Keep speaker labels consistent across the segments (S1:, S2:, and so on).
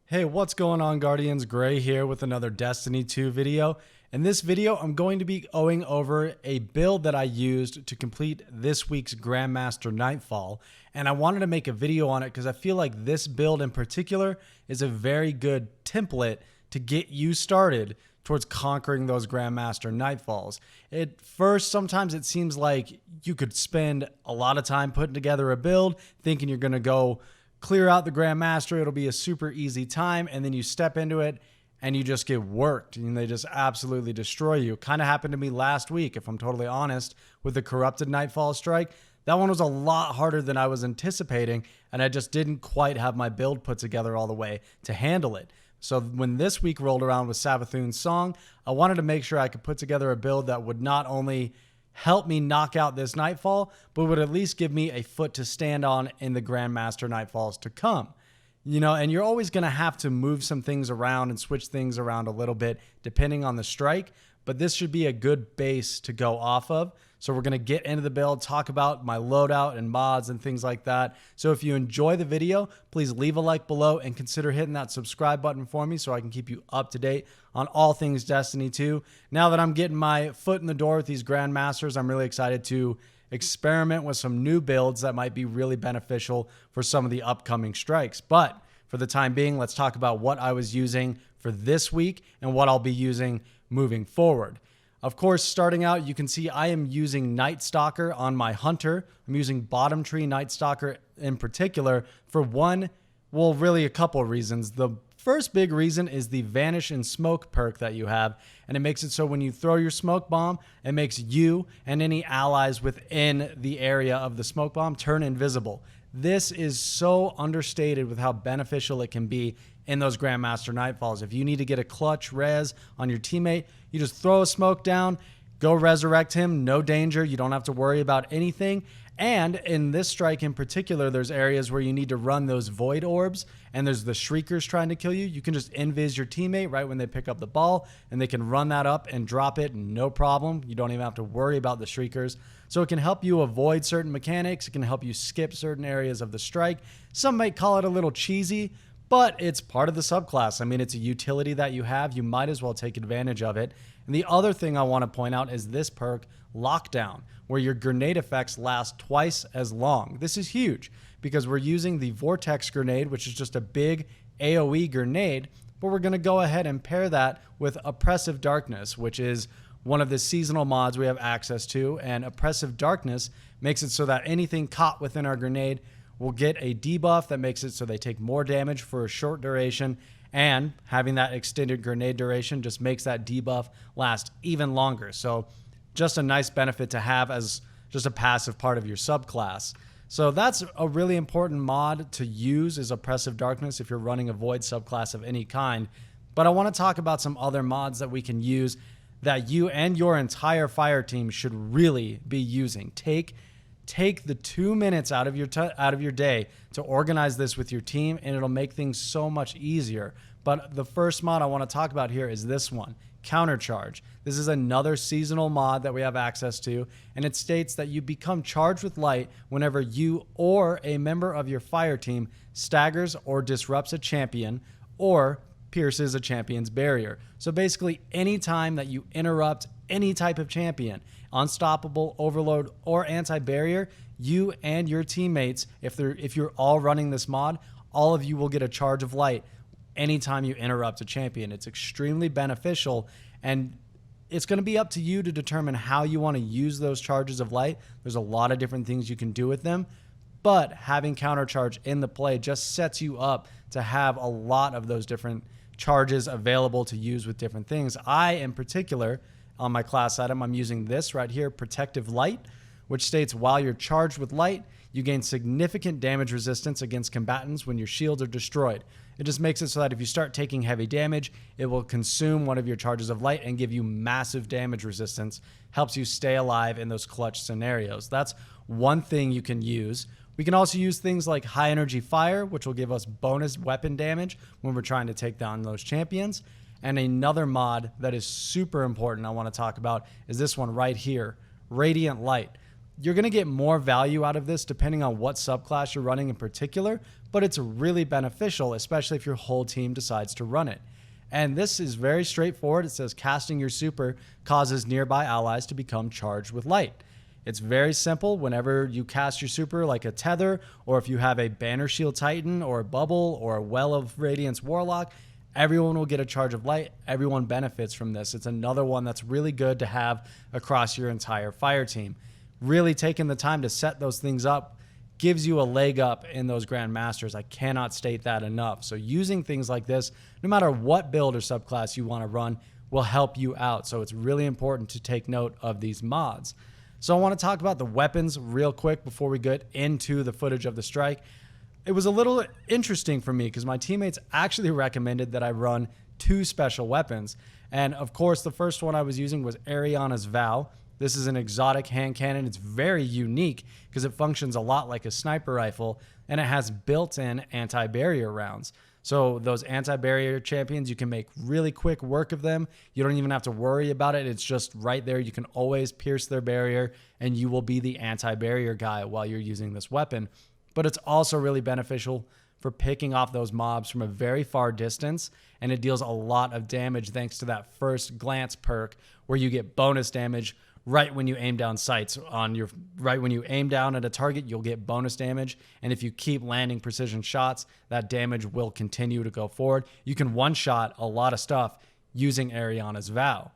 S1: Hey, what's going on, Guardians? Gray here with another Destiny 2 video. In this video, I'm going to be going over a build that I used to complete this week's Grandmaster Nightfall, and I wanted to make a video on it because I feel like this build in particular is a very good template to get you started towards conquering those Grandmaster Nightfalls. At first, sometimes it seems like you could spend a lot of time putting together a build, thinking you're going to go clear out the Grandmaster, it'll be a super easy time, and then you step into it and you just get worked and they just absolutely destroy you. Kind of happened to me last week, if I'm totally honest, with the Corrupted Nightfall strike. That one was a lot harder than I was anticipating, and I just didn't quite have my build put together all the way to handle it. So when this week rolled around with Savathun's song, I wanted to make sure I could put together a build that would not only help me knock out this Nightfall, but would at least give me a foot to stand on in the Grandmaster Nightfalls to come. You know, and you're always going to have to move some things around and switch things around a little bit depending on the strike, but this should be a good base to go off of. So we're going to get into the build, talk about my loadout and mods and things like that. So if you enjoy the video, please leave a like below and consider hitting that subscribe button for me so I can keep you up to date on all things Destiny 2. Now that I'm getting my foot in the door with these Grandmasters, I'm really excited to experiment with some new builds that might be really beneficial for some of the upcoming strikes. But for the time being, let's talk about what I was using for this week and what I'll be using moving forward. Of course, starting out, you can see I am using Nightstalker on my Hunter. I'm using Bottom Tree Nightstalker in particular for really a couple of reasons. The first big reason is the Vanish in Smoke perk that you have, and it makes it so when you throw your smoke bomb, it makes you and any allies within the area of the smoke bomb turn invisible. This is so understated with how beneficial it can be in those Grandmaster Nightfalls. If you need to get a clutch res on your teammate, you just throw a smoke down, go resurrect him, no danger. You don't have to worry about anything. And in this strike in particular, there's areas where you need to run those void orbs and there's the shriekers trying to kill you. You can just invis your teammate right when they pick up the ball and they can run that up and drop it, no problem. You don't even have to worry about the shriekers. So it can help you avoid certain mechanics. It can help you skip certain areas of the strike. Some might call it a little cheesy, but it's part of the subclass. I mean, it's a utility that you have. You might as well take advantage of it. And the other thing I want to point out is this perk, Lockdown, where your grenade effects last twice as long. This is huge because we're using the Vortex grenade, which is just a big AoE grenade, but we're going to go ahead and pair that with Oppressive Darkness, which is one of the seasonal mods we have access to. And Oppressive Darkness makes it so that anything caught within our grenade will get a debuff that makes it so they take more damage for a short duration, and having that extended grenade duration just makes that debuff last even longer. So just a nice benefit to have as just a passive part of your subclass. So that's a really important mod to use, is Oppressive Darkness if you're running a Void subclass of any kind. But I want to talk about some other mods that we can use that you and your entire fire team should really be using. Take the 2 minutes out of your day to organize this with your team, and it'll make things so much easier. But the first mod I want to talk about here is this one, Countercharge. This is another seasonal mod that we have access to, and it states that you become charged with light whenever you or a member of your fire team staggers or disrupts a champion or pierces a champion's barrier. So basically, anytime that you interrupt any type of champion, Unstoppable, Overload, or Anti-Barrier, you and your teammates, if you're all running this mod, all of you will get a charge of light anytime you interrupt a champion. It's extremely beneficial, and it's going to be up to you to determine how you want to use those charges of light. There's a lot of different things you can do with them, but having Countercharge in the play just sets you up to have a lot of those different charges available to use with different things. I, in particular, on my class item, I'm using this right here, Protective Light, which states while you're charged with light, you gain significant damage resistance against combatants when your shields are destroyed. It just makes it so that if you start taking heavy damage, it will consume one of your charges of light and give you massive damage resistance. Helps you stay alive in those clutch scenarios. That's one thing you can use. We can also use things like High Energy Fire, which will give us bonus weapon damage when we're trying to take down those champions. And another mod that is super important I want to talk about is this one right here, Radiant Light. You're going to get more value out of this depending on what subclass you're running in particular, but it's really beneficial, especially if your whole team decides to run it. And this is very straightforward. It says casting your super causes nearby allies to become charged with light. It's very simple. Whenever you cast your super like a Tether, or if you have a Banner Shield Titan or a Bubble or a Well of Radiance Warlock, everyone will get a charge of light. Everyone benefits from this. It's another one that's really good to have across your entire fire team. Really taking the time to set those things up gives you a leg up in those Grandmasters. I cannot state that enough. So using things like this, no matter what build or subclass you want to run, will help you out. So it's really important to take note of these mods. So I want to talk about the weapons real quick before we get into the footage of the strike. It was a little interesting for me because my teammates actually recommended that I run 2 special weapons. And of course, the first one I was using was Ariana's Vow. This is an exotic hand cannon. It's very unique because it functions a lot like a sniper rifle, and it has built-in anti-barrier rounds. So those anti-barrier champions, you can make really quick work of them. You don't even have to worry about it. It's just right there. You can always pierce their barrier, and you will be the anti-barrier guy while you're using this weapon. But it's also really beneficial for picking off those mobs from a very far distance, and it deals a lot of damage thanks to that first glance perk where you get bonus damage right when you aim down sights on your right when you aim down at a target, you'll get bonus damage, and if you keep landing precision shots, that damage will continue to go forward. You can one-shot a lot of stuff using Ariana's Vow.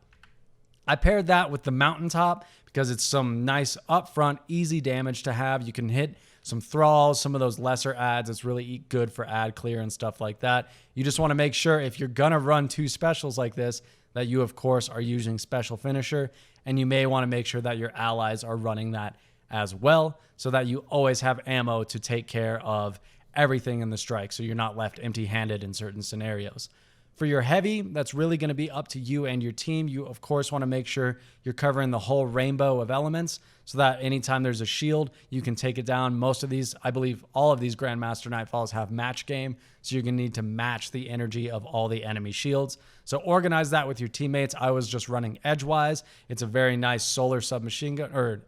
S1: I paired that with the Mountaintop because it's some nice upfront easy damage to have. You can hit some thralls, some of those lesser ads. It's really good for ad clear and stuff like that. You just want to make sure if you're gonna run 2 specials like this that you of course are using special finisher, and you may want to make sure that your allies are running that as well so that you always have ammo to take care of everything in the strike so you're not left empty-handed in certain scenarios. For your heavy, that's really going to be up to you and your team. You, of course, want to make sure you're covering the whole rainbow of elements so that anytime there's a shield, you can take it down. Most of these, I believe all of these Grandmaster Nightfalls have match game, so you're going to need to match the energy of all the enemy shields. So organize that with your teammates. I was just running edgewise. It's a very nice solar submachine gun, or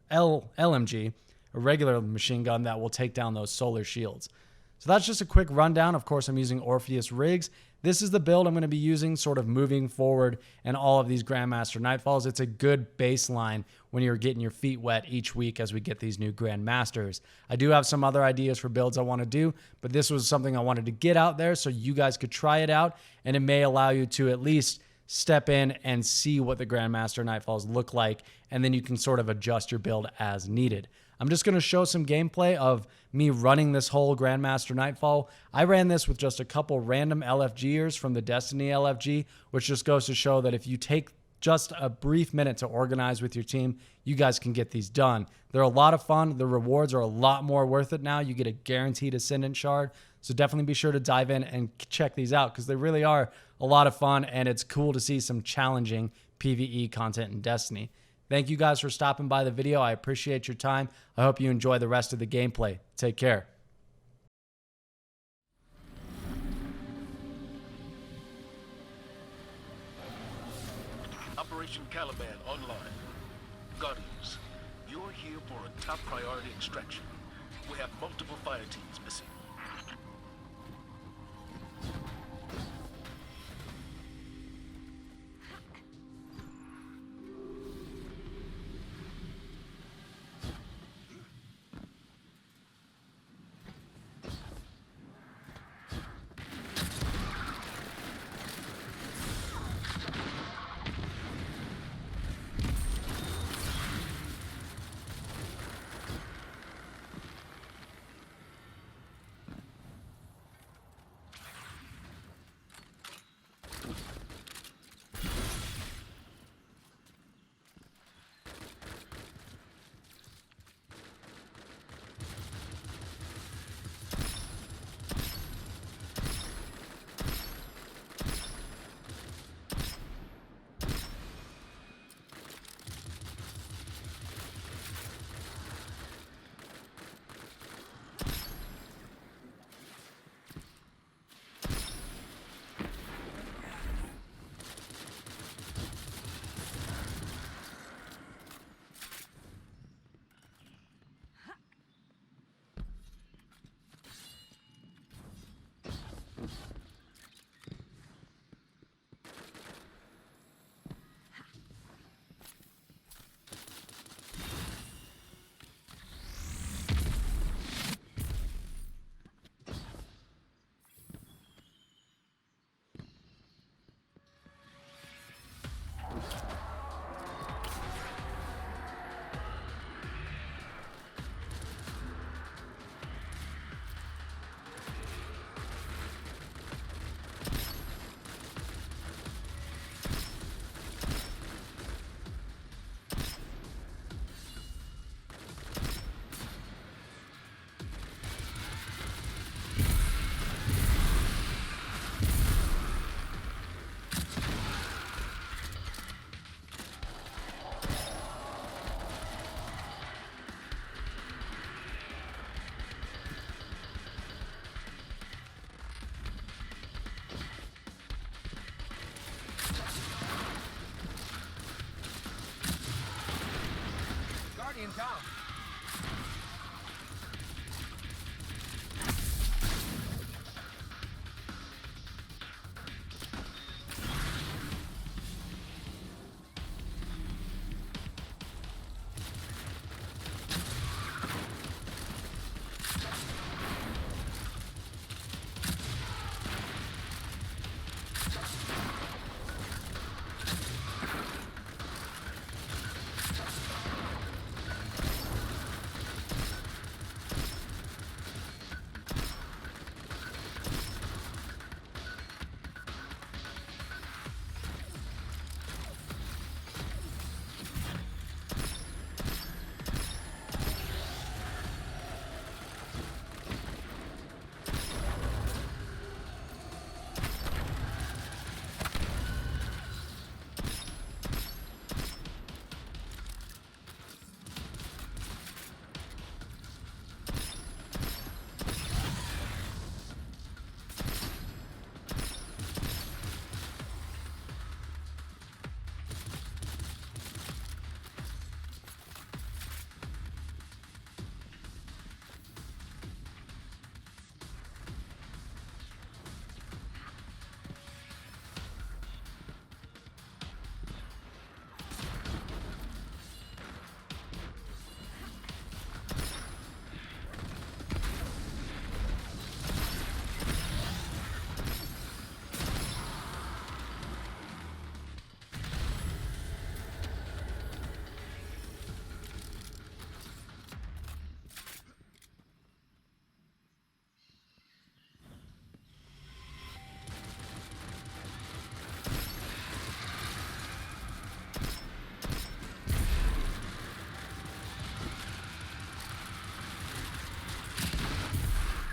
S1: LMG, a regular machine gun that will take down those solar shields. So that's just a quick rundown. Of course, I'm using Orpheus rigs. This is the build I'm going to be using sort of moving forward in all of these Grandmaster Nightfalls. It's a good baseline when you're getting your feet wet each week as we get these new Grandmasters. I do have some other ideas for builds I want to do, but this was something I wanted to get out there so you guys could try it out, and it may allow you to at least step in and see what the Grandmaster Nightfalls look like, and then you can sort of adjust your build as needed. I'm just going to show some gameplay of me running this whole Grandmaster Nightfall. I ran this with just a couple random LFGers from the Destiny LFG, which just goes to show that if you take just a brief minute to organize with your team, you guys can get these done. They're a lot of fun. The rewards are a lot more worth it now. You get a guaranteed Ascendant Shard. So definitely be sure to dive in and check these out because they really are a lot of fun, and it's cool to see some challenging PvE content in Destiny. Thank you guys for stopping by the video. I appreciate your time. I hope you enjoy the rest of the gameplay. Take care.
S2: Operation Caliban online. Guardians, you're here for a top priority extraction. We have multiple fire teams missing. down.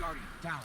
S2: Guardian down.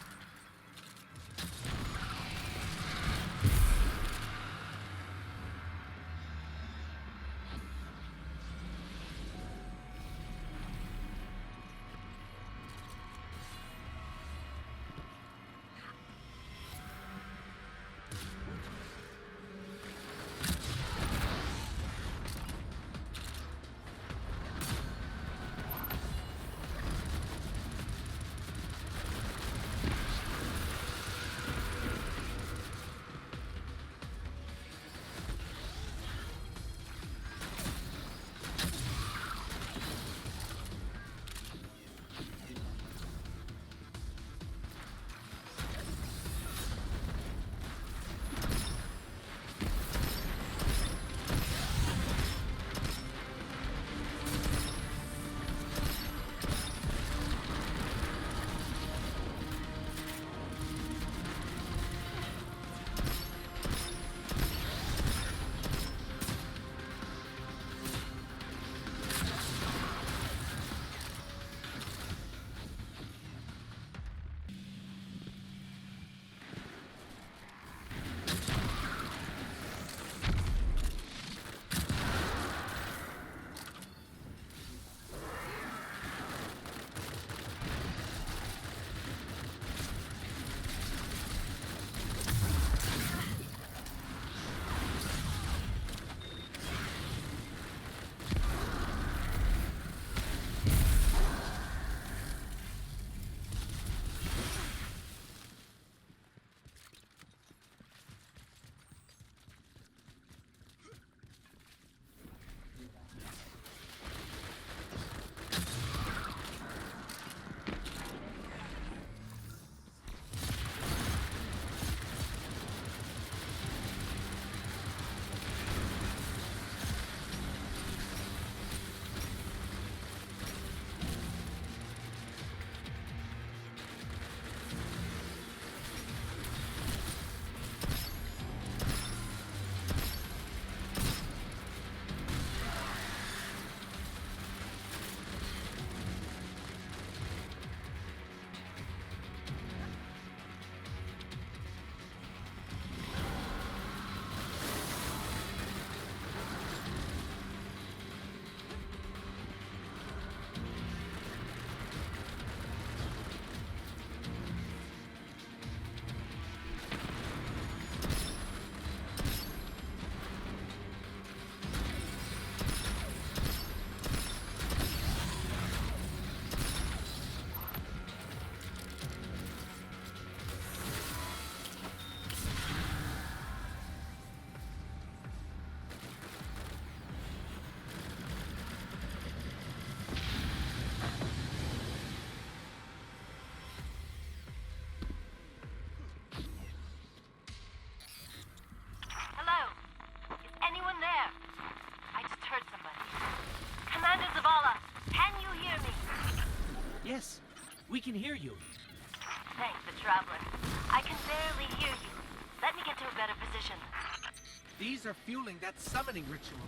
S3: can hear you.
S4: Thanks, the Traveler. I can barely hear you. Let me get to a better position.
S3: These are fueling that summoning ritual.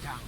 S3: Down.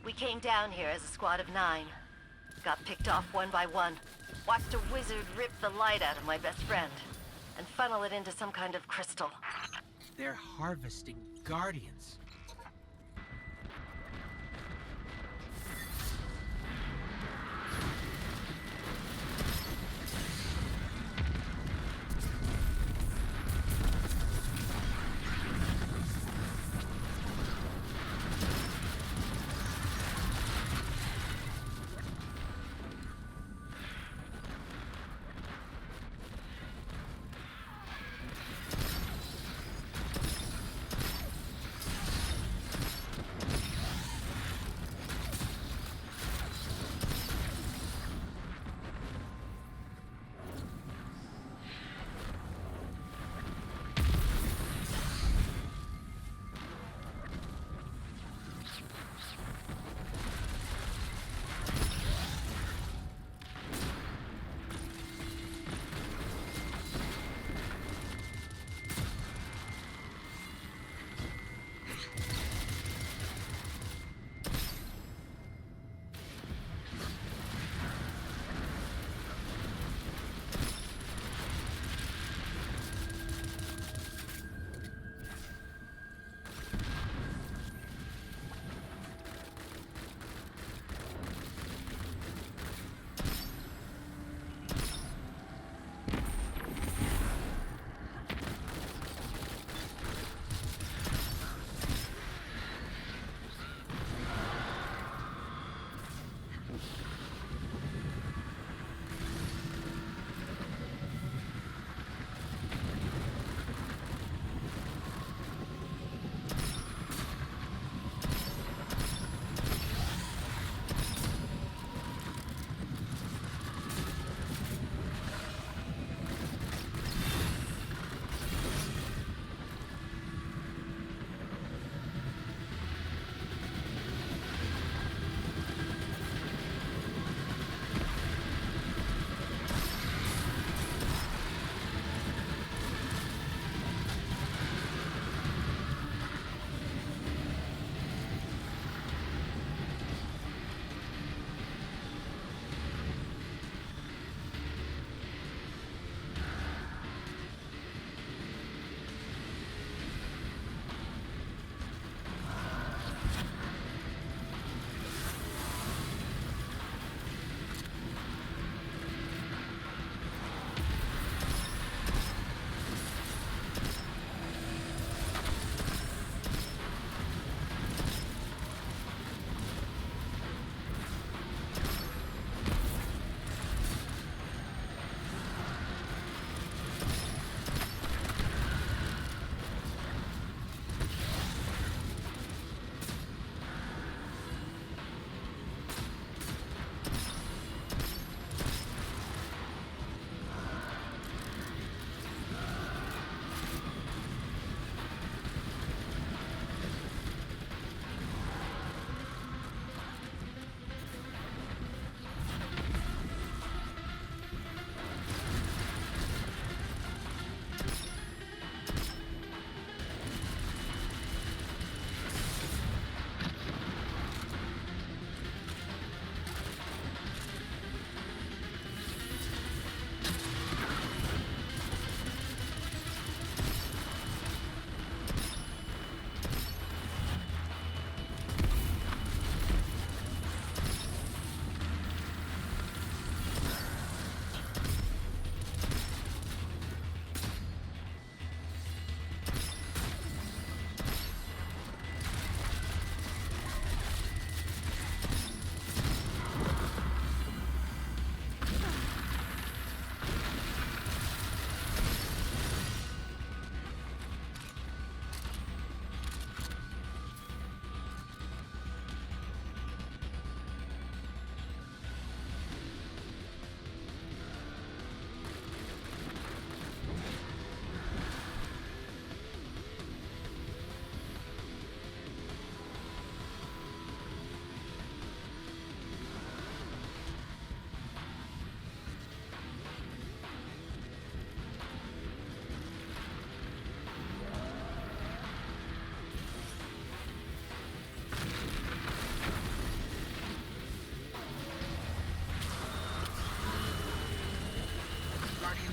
S4: We came down here as a squad of 9. Got picked off one by one. Watched a wizard rip the light out of my best friend and funnel it into some kind of crystal.
S3: They're harvesting guardians.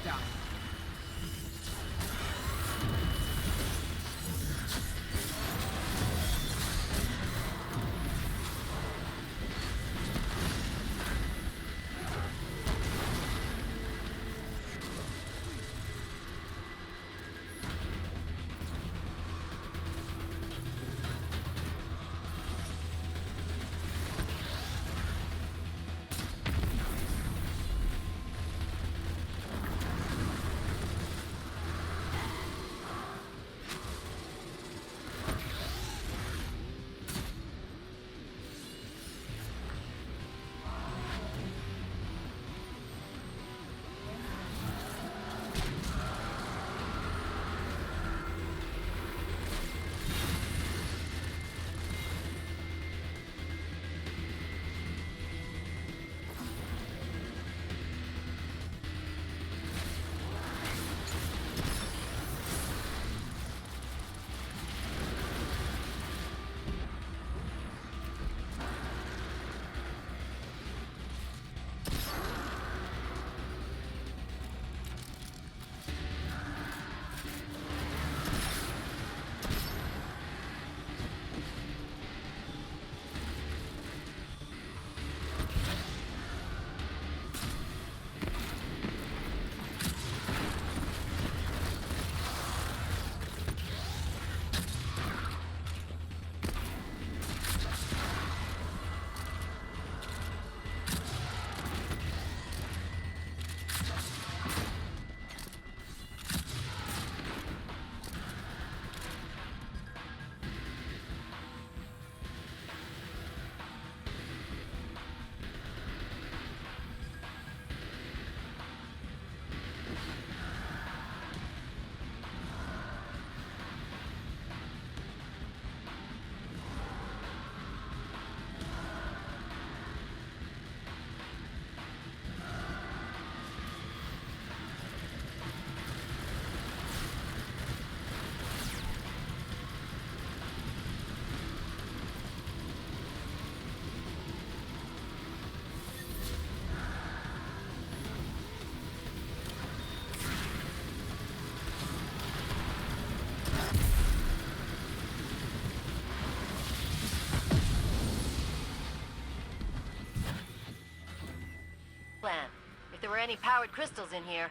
S3: down.
S4: Plan. If there were any powered crystals in here.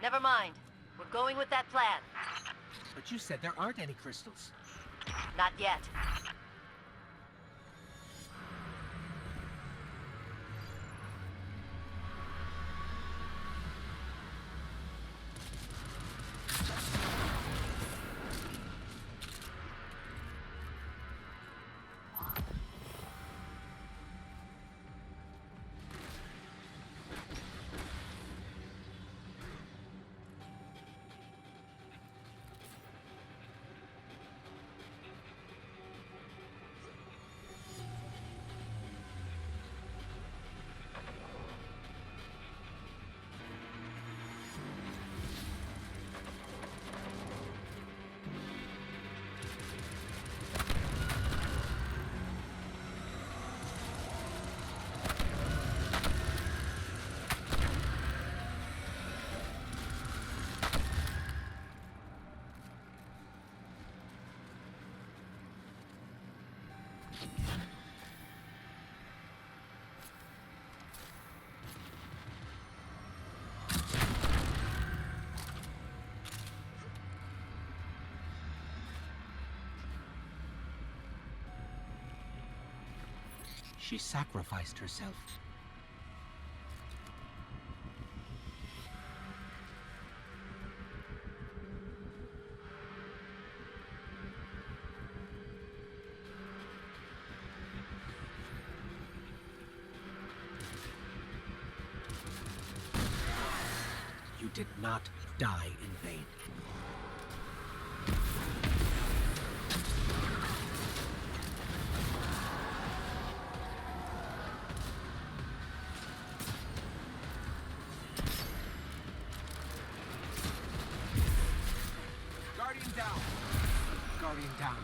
S4: Never mind. We're going with that plan.
S3: But you said there aren't any crystals.
S4: Not yet.
S3: She sacrificed herself. You did not die in vain. Guardian down. Guardian down.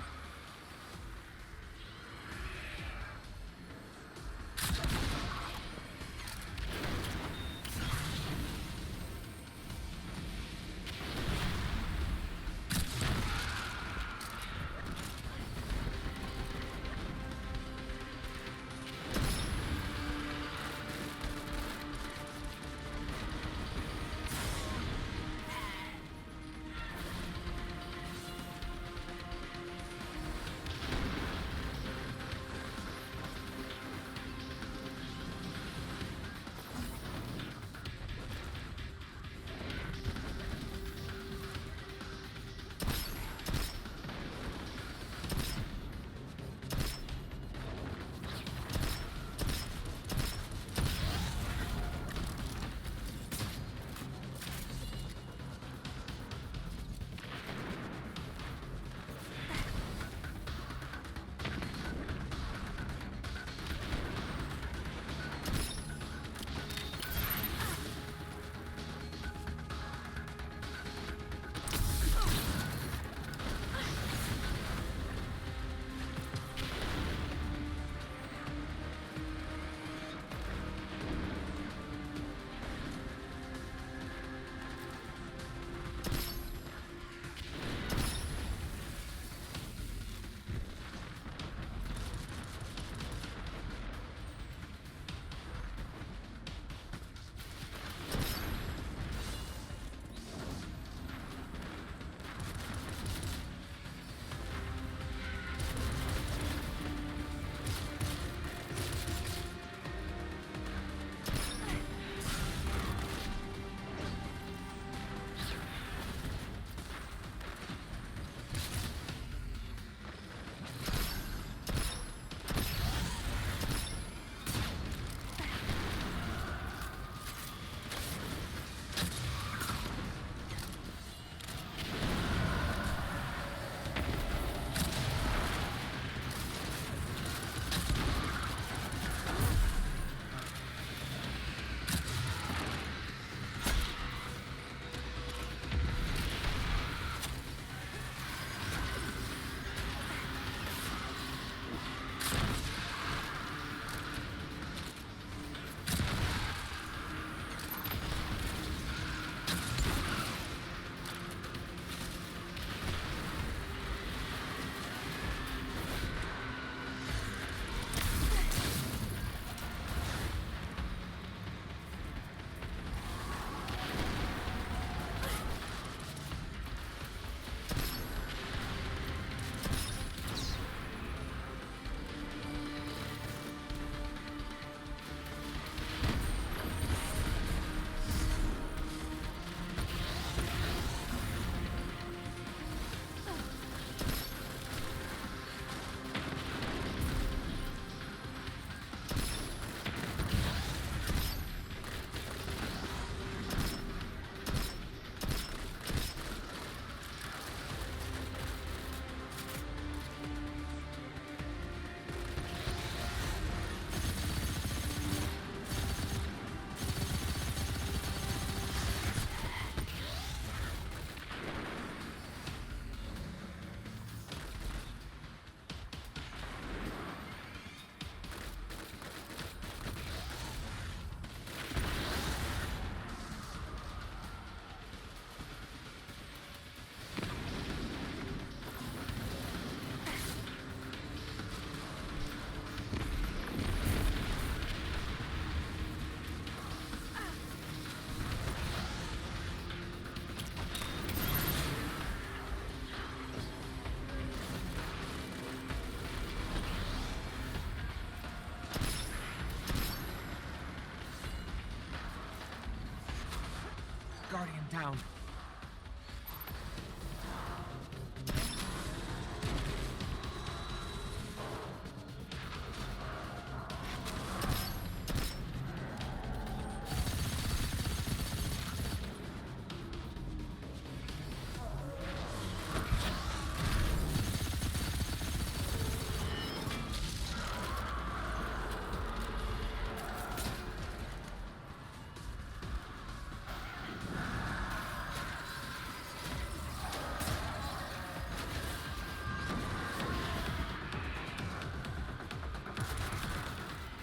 S3: Guardian down.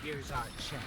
S3: Here's our chance.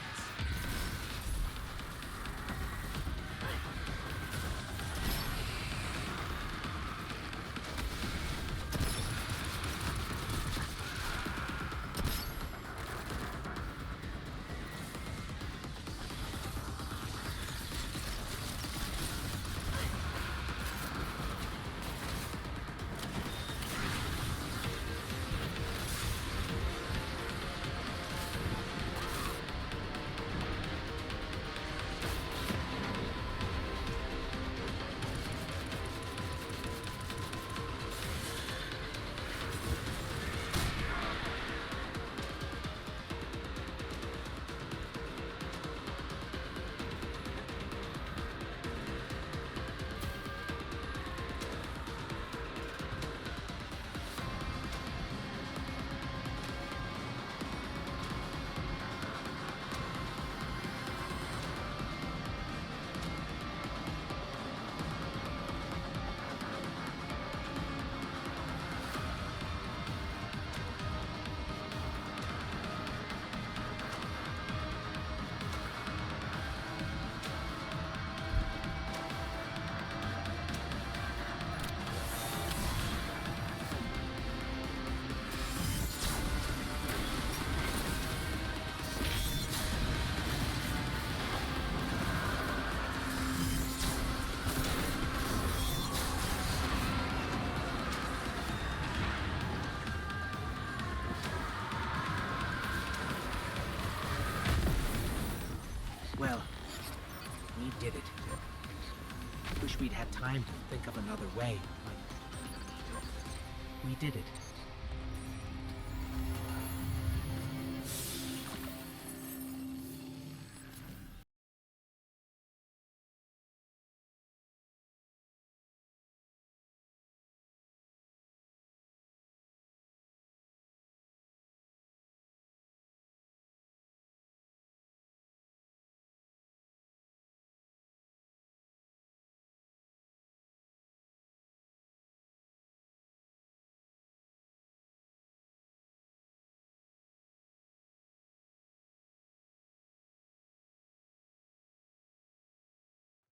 S3: Well, we did it. Wish we'd had time to think of another way, but we did it.